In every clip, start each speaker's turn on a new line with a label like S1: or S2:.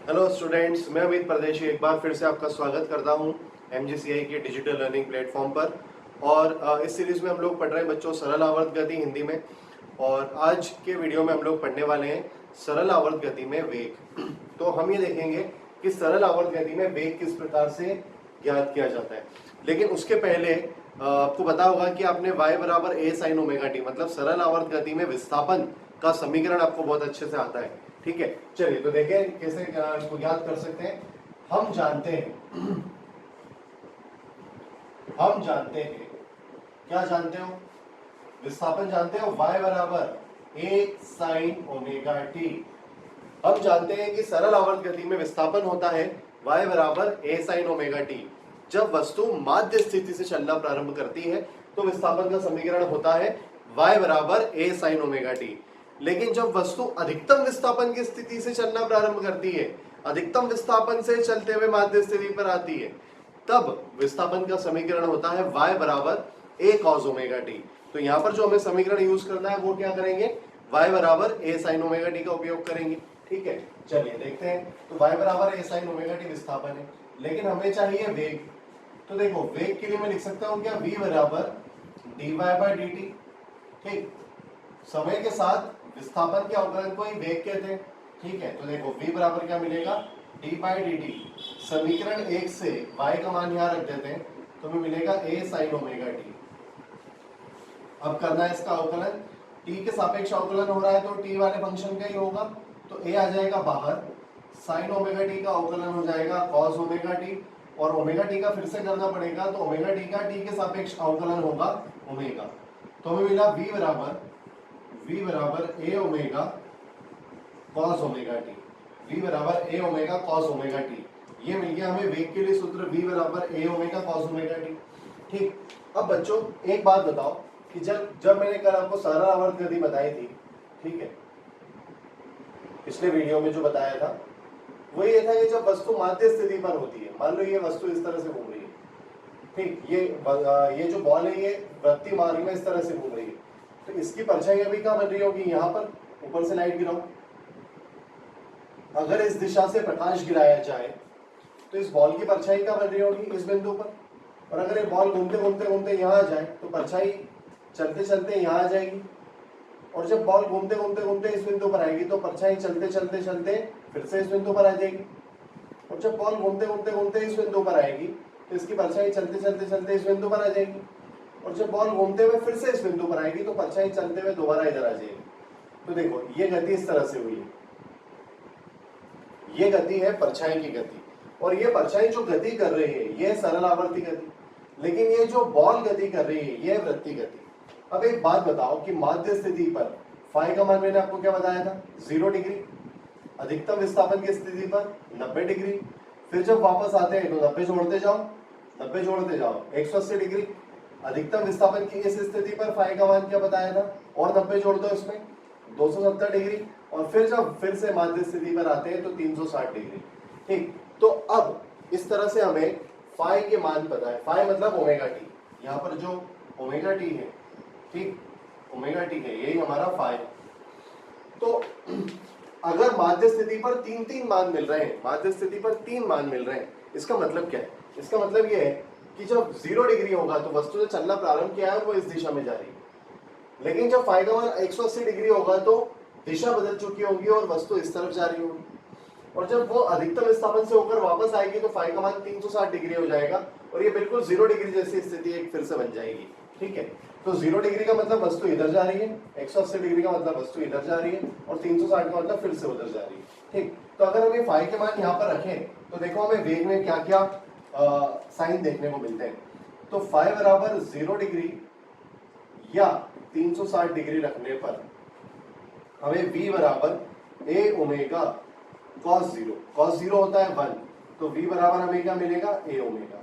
S1: Hello students, मैं अमित परदेशी एक बार फिर से आपका स्वागत करता हूं एमजीसीआई के डिजिटल लर्निंग प्लेटफॉर्म पर। और इस सीरीज में हम लोग पढ़ रहे हैं बच्चों सरल आवर्त गति हिंदी में। और आज के वीडियो में हम लोग पढ़ने वाले हैं सरल आवर्त गति में वेग। तो हम ये देखेंगे कि सरल आवर्त गति में वेग किस प्रकार से ज्ञात किया जाता है। लेकिन उसके पहले आपको पता होगा कि आपने y बराबर a sin ओमेगा टी मतलब सरल आवर्त गति में विस्थापन का समीकरण आपको बहुत अच्छे से आता है। ठीक है, चलिए तो देखें कैसे इसको ज्ञात कर सकते हैं। हम जानते हैं क्या जानते हो? विस्थापन जानते हो, y बराबर a sin ओमेगा टी। हम जानते हैं कि सरल आवर्त गति में विस्थापन होता है y बराबर a sin ओमेगा टी। जब वस्तु माध्य स्थिति से चलना प्रारंभ करती है तो विस्थापन का समीकरण होता है y बराबर a sin ओमेगा टी। लेकिन जब वस्तु अधिकतम विस्थापन की स्थिति से चलना प्रारंभ करती है, अधिकतम विस्थापन से चलते हुए माध्य स्थिति पर आती है, तब विस्थापन का समीकरण होता है y बराबर a cos ओमेगा टी। तो यहां पर जो हमें समीकरण यूज करना है वो क्या करेंगे? y बराबर a sin ओमेगा टी का उपयोग करेंगे। ठीक है, चलिए देखते हैं। तो y बराबर a sin ओमेगा टी विस्थापन है, लेकिन हमें चाहिए वेग। तो देखो, वेग के लिए मैं लिख सकता हूं क्या? v बराबर dy बाय dt। ठीक, समय के साथ विस्थापन के अवकलन को ही वेग कहते हैं। ठीक है, तो देखो v बराबर क्या मिलेगा? d by D T. समीकरण 1 से y का मान यहां रख देते हैं तो हमें मिलेगा a sin ओमेगा टी। अब करना है इसका अवकलन। t के सापेक्ष अवकलन हो रहा है तो t वाले फंक्शन का ही होगा, तो a आ जाएगा बाहर। sin ओमेगा टी का अवकलन हो जाएगा cos ओमेगा टी, और ओमेगा टी का फिर से करना पड़ेगा, तो ओमेगा टी का t के सापेक्ष अवकलन होगा ओमेगा। तो हमें मिला v बराबर a omega cos omega T. v बराबर a omega cos omega T, ये मिल गया हमें वेग के लिए सूत्र v बराबर a omega cos omega t. ठीक, अब बच्चों एक बात बताओ कि जब मैंने कल आपको सरल आवर्त गति बताई थी, ठीक है, पिछले वीडियो में जो बताया था वो ये था कि जब वस्तु माध्य स्थिति पर होती है, मान लो ये वस्तु इस तरह से घूम रही है, ठीक, ये जो बॉल है ये वृत्तीय मार्ग में इस तरह से घूम रही है, तो इसकी परछाई अभी कहाँ बन रही होगी? यहाँ पर। ऊपर से लाइट गिराओ, अगर इस दिशा से प्रकाश गिराया जाए तो इस बॉल की परछाई कहाँ बन रही होगी? इस बिंदु पर। और अगर ये बॉल घूमते घूमते घूमते यहाँ आ जाए तो परछाई चलते चलते यहाँ आ जाएगी, और जब बॉल घूमते घूमते घूमते इस बिंदु पर आएगी तो परछाई चलते चलते चलते फिर से इस बिंदु पर आ जाएगी, और जब बॉल घूमते घूमते घूमते इस बिंदु पर आएगी तो इसकी परछाई चलते चलते चलते इस बिंदु पर आ जाएगी, और जब बॉल घूमते हुए फिर से इस बिंदु पर आएगी तो परछाई चलते हुए दोबारा इधर आ जाएगी। तो देखो ये गति इस तरह से हुई है, ये गति है परछाई की गति, और ये परछाई जो गति कर रही है ये सरल आवर्ती गति, लेकिन ये जो बॉल गति कर रही है ये वृत्तीय गति। अब एक बात बताओ कि माध्य स्थिति पर फाई का मान मैंने आपको क्या बताया था? 0 डिग्री। अधिकतम विस्थापन की स्थिति पर 90 डिग्री। फिर जब वापस आते हैं तो 90 जोड़ते जाओ, 90 जोड़ते जाओ, 180 डिग्री। अधिकतम विस्थापन की इस स्थिति पर फाई का मान क्या बताया था? और 90 जोड़ दो इसमें, 270 डिग्री। और फिर जब फिर से माध्य स्थिति पर आते हैं तो 360 डिग्री। ठीक, तो अब इस तरह से हमें फाई के मान पता है। फाई मतलब ओमेगा टी, यहाँ पर जो ओमेगा टी है, ठीक, ओमेगा टी है, यही हमारा फाई। तो अगर माध्य स्थिति पर तीन मान मिल रहे हैं, माध्य स्थिति पर 3 मान मिल रहे हैं, इसका मतलब क्या है? इसका मतलब ये है कि जब 0 डिग्री होगा तो वस्तु ने चलना प्रारंभ किया है और वो इस दिशा में जा रही है, लेकिन जब फाई का मान 180 डिग्री होगा तो दिशा बदल चुकी होगी और वस्तु इस तरफ जा रही होगी, और जब वो अधिकतम विस्थापन से होकर वापस आएगी तो फाई का मान 360 डिग्री हो जाएगा, और ये बिल्कुल 0 डिग्री जैसी स्थिति एक फिर से बन जाएगी। ठीक है, तो 0 डिग्री का मतलब वस्तु इधर जा रही है, 180 डिग्री का मतलब वस्तु इधर जा रही है, और 360 का मतलब फिर से उधर जा रही है। ठीक, तो अगर हम ये फाई के मान यहाँ पर रखें तो देखो हमें वेग में क्या क्या साइन देखने को मिलते हैं। तो फाई बराबर 0 डिग्री या 360 डिग्री रखने पर हमें v बराबर a ओमेगा cos 0, cos 0 होता है 1, तो v बराबर हमें क्या मिलेगा? a omega.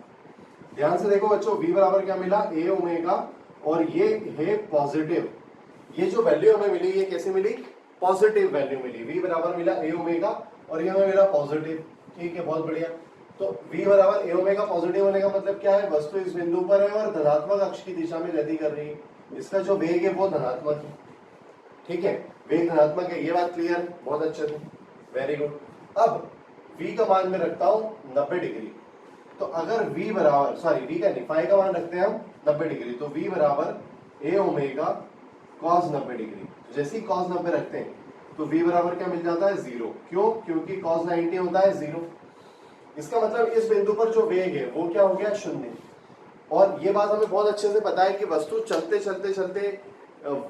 S1: ध्यान से देखो बच्चों, v बराबर क्या मिला? a ओमेगा, और ये है पॉजिटिव। ये जो वैल्यू हमें मिली ये कैसे मिली? पॉजिटिव वैल्यू मिली। v बराबर मिला a ओमेगा और ये हमें मिला पॉजिटिव। ठीक है, बहुत बढ़िया। तो v बराबर a ओमेगा पॉजिटिव होने का मतलब क्या है? वस्तु इस बिंदु पर है और धनात्मक अक्ष की दिशा में गति कर रही है, इसका जो वेग है वो धनात्मक है। ठीक है, वेग धनात्मक है, ये बात क्लियर? बहुत अच्छे से, वेरी गुड। अब v का मान मैं रखता हूं 90 डिग्री, तो अगर v बराबर, सॉरी v का नहीं, फाई का मान रखते हैं हम 90 डिग्री, तो v बराबर a ओमेगा cos 90 डिग्री। जैसे ही cos 90 रखते हैं तो v बराबर क्या मिल जाता है 0। क्यों? क्योंकि cos 90 होता है 0। इसका मतलब इस बिंदु पर जो वेग है वो क्या हो गया, शून्य। और ये बात हमें बहुत अच्छे से पता है कि वस्तु चलते चलते चलते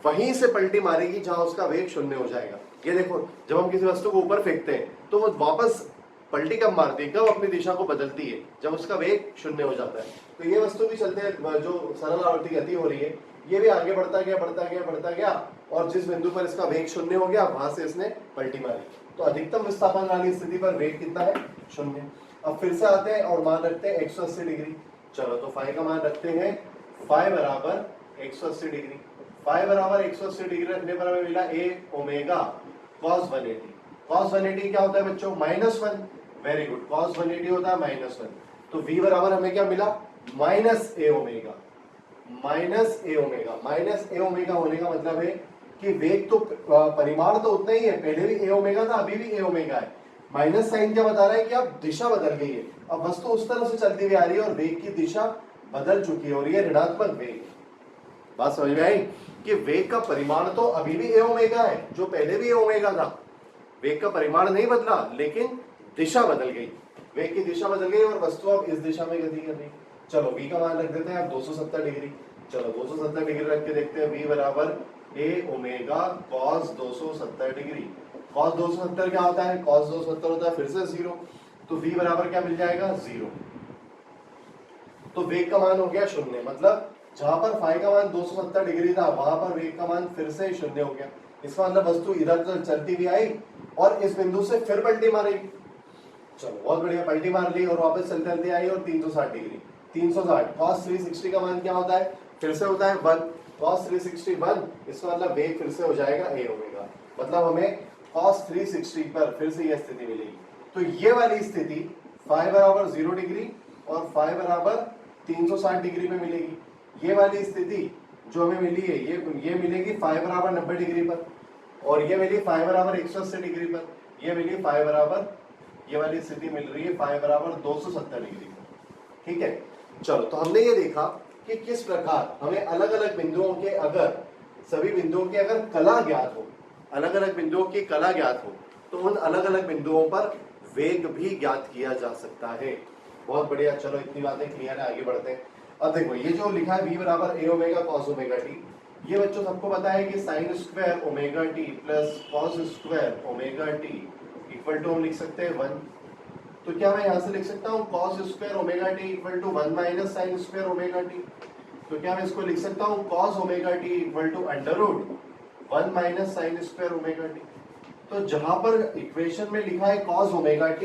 S1: वहीं से पलटी मारेगी जहां उसका वेग शून्य हो जाएगा। ये देखो, जब हम किसी वस्तु को ऊपर फेंकते हैं तो वो वापस पलटी कब मारती है, कब अपनी दिशा को बदलती है, जब उसका वेग शून्य हो जाता है। तो ये वस्तु भी चलते जो सरल आवर्ती गति हो रही है, ये भी आगे बढ़ता गया बढ़ता गया बढ़ता गया, और जिस बिंदु पर इसका वेग शून्य हो गया वहां से इसने पलटी मारी। तो अधिकतम विस्थापन वाली स्थिति पर वेग कितना है, शून्य। अब फिर से आते हैं और मान रखते हैं 180 डिग्री। चलो तो फाई का मान रखते हैं, फाई बराबर 180 डिग्री। फाई बराबर 180 डिग्री रखने पर हमें मिला a ओमेगा cos 180। cos 180 क्या होता है बच्चों, -1। वेरी गुड, cos 180 होता है -1। तो v बराबर हमें क्या मिला, -a omega. -a omega, -a omega होने का मतलब है कि वेग तो परिमाण तो उतना ही है, पहले भी a ओमेगा था, अभी भी a ओमेगा है। माइनस साइन क्या बता रहा है कि अब दिशा बदल गई है, अब वस्तु उस तरह से चलती हुई आ रही है और वेग की दिशा बदल चुकी है और ये ऋणात्मक वेग। बात समझ में आई कि वेग का परिमाण तो अभी भी a ओमेगा है, जो पहले भी a ओमेगा था। वेग का परिमाण नहीं बदला, लेकिन दिशा बदल गई, वेग की दिशा बदल गई और वस्तु अब इस दिशा में गति कर रही है। चलो v का मान रख देते हैं अब 270 डिग्री। चलो 270 डिग्री रख के देखते हैं, v बराबर a omega cos 270 degree. cos 270 क्या होता है, cos 270 होता है फिर से 0, तो v बराबर क्या मिल जाएगा, 0। तो वेग का मान हो गया शून्य, मतलब जहां पर फाई का मान 270 डिग्री था वहां पर वेग का मान फिर से शून्य हो गया। इसका मतलब वस्तु इधर चलती हुई आई और इस बिंदु से फिर पलटी मारेगी। चलो बहुत बढ़िया, पलटी मार ली और वापस चलते चलते आई और 360 डिग्री। 360 cos 360 का मान क्या होता है, फिर से होता है 1। cos 360 1, इसका मतलब वेग फिर से हो जाएगा a ओमेगा। मतलब हमें cos 360 पर फिर से यह स्थिति मिलेगी। तो ये वाली स्थिति फाई बराबर 0 डिग्री और फाई बराबर 360 डिग्री में मिलेगी। ये वाली स्थिति जो हमें मिली है ये मिलेगी फाई बराबर 90 डिग्री पर, और ये मिली फाई बराबर 180 डिग्री पर। ये मिली फाई बराबर, ये वाली स्थिति मिल रही है फाई बराबर 270 डिग्री पर। ठीक है, चलो तो हमने ये देखा कि किस प्रकार हमें अलग अलग बिंदुओं के, अगर सभी बिंदुओं की अगर कला ज्ञात हो, अलग अलग बिंदुओं की कला ज्ञात हो, तो उन अलग अलग बिंदुओं पर वेग भी ज्ञात किया जा सकता है। बहुत बढ़िया, चलो इतनी बातें क्लियर है, आगे बढ़ते हैं। अब देखो ये जो लिखा है v बराबर a omega cos omega t, ये बच्चों सबको पता है कि sin square omega t plus cos square omega t equal to हम लिख सकते हैं 1। तो क्या मैं यहाँ से लिख सकता हूँ cos square omega t equal to 1 minus sin square omega t। तो क्या मैं इसको लिख सकता हूँ cos omega t equal to under root 1 minus sin square omega t। तो जहां पर इक्वेशन में लिखा है cos ओमेगा t,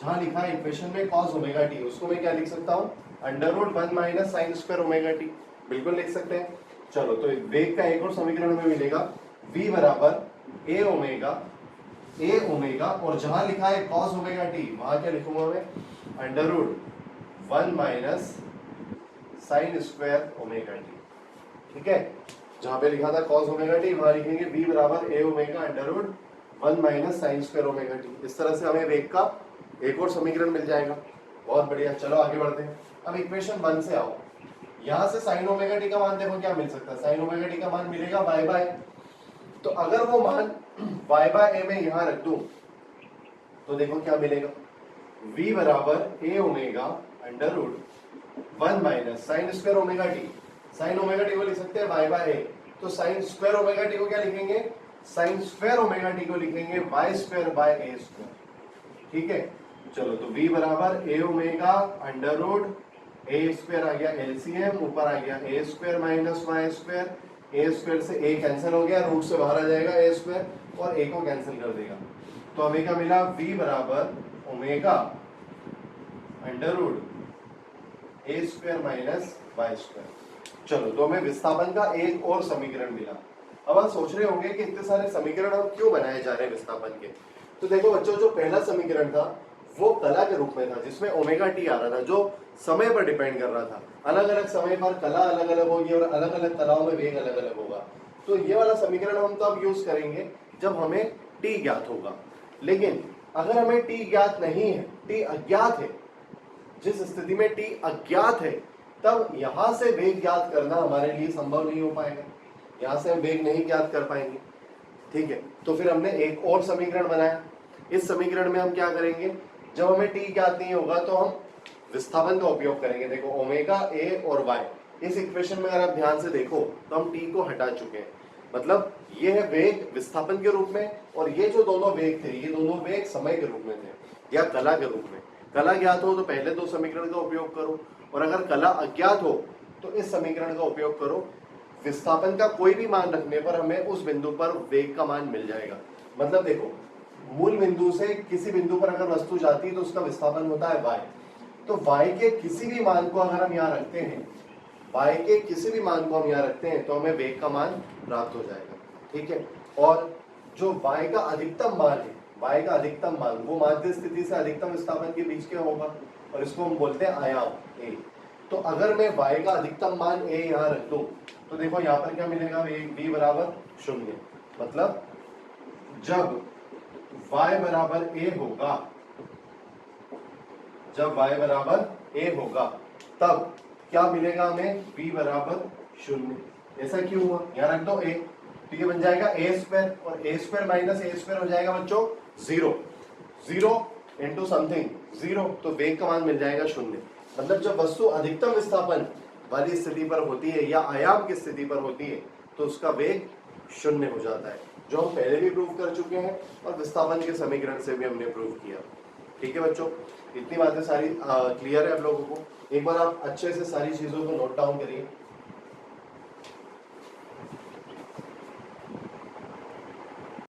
S1: जहां लिखा है इक्वेशन में cos ओमेगा t, उसको मैं क्या लिख सकता हूँ, under root 1 minus sine square omega t. बिल्कुल लिख सकते हैं। चलो तो वेग का एक और समीकरण में मिलेगा v बराबर a ओमेगा, और जहां लिखा है cos ओमेगा टी वहां क्या लिखूंगा मैं, under root 1 minus sine square omega t. ठीक है, जहां पे लिखा था cos ओमेगा टी वहां लिखेंगे v बराबर a omega under root 1 minus sine square omega t. इस तरह से हमें वेग का एक और समीकरण मिल जाएगा। बहुत बढ़िया, चलो आगे बढ़ते हैं। अब इक्वेशन 1 से आओ, यहां से साइन ओमेगा टी का मान देखो क्या मिल सकता है, साइन ओमेगा टी का मान मिलेगा y बाय। तो अगर वो मान y बाय a में यहां रख दूं तो देखो क्या मिलेगा, v बराबर a omega under root 1 minus sine square omega t. Sine omega t को लिख सकते हैं y बाय a, तो साइन स्क्वायर ओमेगा टी को क्या लिखेंगे, साइन स्क्वायर ओमेगा टी को लिखेंगे y square by a square. ठीक है, चलो तो v बराबर a omega under root a square आ गया एलसीएम, ऊपर आ गया a square minus Y square, a square से a कैंसिल हो गया, रूट से बाहर आ जाएगा a स्क्वायर और a को कैंसिल कर देगा। तो हमें क्या मिला, v बराबर omega under root a square minus Y square. चलो तो हमें विस्थापन का एक और समीकरण मिला। अब आप सोच रहे होंगे कि इतने सारे समीकरण हम क्यों बनाए जा रहे हैं विस्थापन के। तो देखो बच्चों, जो पहला समीकरण था वो कला के रूप में था, जिसमें ओमेगा टी आ रहा था, जो समय पर डिपेंड कर रहा था। अलग अलग समय पर कला अलग अलग होगी और अलग अलग कलाओं में वेग अलग अलग होगा। तो ये वाला समीकरण हम तब यूज करेंगे जब हमें टी ज्ञात होगा। लेकिन अगर हमें t ज्ञात नहीं है, t अज्ञात है, जिस स्थिति में t अज्ञात है, तब यहां से वेग ज्ञात करना हमारे लिए संभव नहीं हो पाएगा, यहां से हम वेग नहीं ज्ञात कर पाएंगे। ठीक है, तो फिर हमने एक और समीकरण बनाया। इस समीकरण में हम क्या करेंगे, जब हमें t ज्ञात नहीं होगा तो हम विस्थापन का उपयोग करेंगे। देखो ओमेगा a और y, इस इक्वेशन में अगर आप ध्यान से देखो तो हम t को हटा चुके हैं, मतलब ये है वेग विस्थापन के रूप में, और ये जो दोनों वेग थे, ये दोनों वेग समय के रूप में थे या कला के रूप में। कला ज्ञात हो तो पहले दो समीकरण का उपयोग करो, और अगर कला अज्ञात हो तो इस समीकरण का उपयोग करो। विस्थापन का कोई भी मान रखने पर हमें उस बिंदु पर वेग का मान मिल जाएगा। मतलब देखो, मूल बिंदु से किसी बिंदु पर अगर वस्तु जाती है तो उसका विस्थापन होता है y, तो y के किसी भी मान को अगर हम यहाँ रखते हैं, y के किसी भी मान को हम यहाँ रखते हैं तो हमें वेग का मान प्राप्त हो जाएगा। ठीक है, और जो y का अधिकतम मान है, y का अधिकतम मान वो माध्य स्थिति से अधिकतम विस्थापन के बीच का होगा, और इसको हम बोलते हैं आयाम a। तो अगर मैं y का अधिकतम मान a यहाँ रख दूं तो देखो यहाँ पर क्या मिलेगा, v बराबर 0। मतलब जब y बराबर a होगा, जब y बराबर a होगा तब क्या मिलेगा हमें, v बराबर 0। ऐसा क्यों हुआ, यहाँ रख दो a, तो ये बन जाएगा a स्क्वायर, और a square minus a square हो जाएगा बच्चों 0, 0 इंटू समथिंग 0, तो वेग का मान मिल जाएगा 0। मतलब जब वस्तु अधिकतम विस्थापन वाली स्थिति पर होती है या आयाम की स्थिति पर होती है तो उसका वेग 0 हो जाता है, जो हम पहले भी प्रूव कर चुके हैं और विस्थापन के समीकरण से भी हमने प्रूव किया। ठीक है बच्चों, इतनी बातें सारी क्लियर है आप लोगों को। एक बार आप अच्छे से सारी चीजों को नोट डाउन करिए।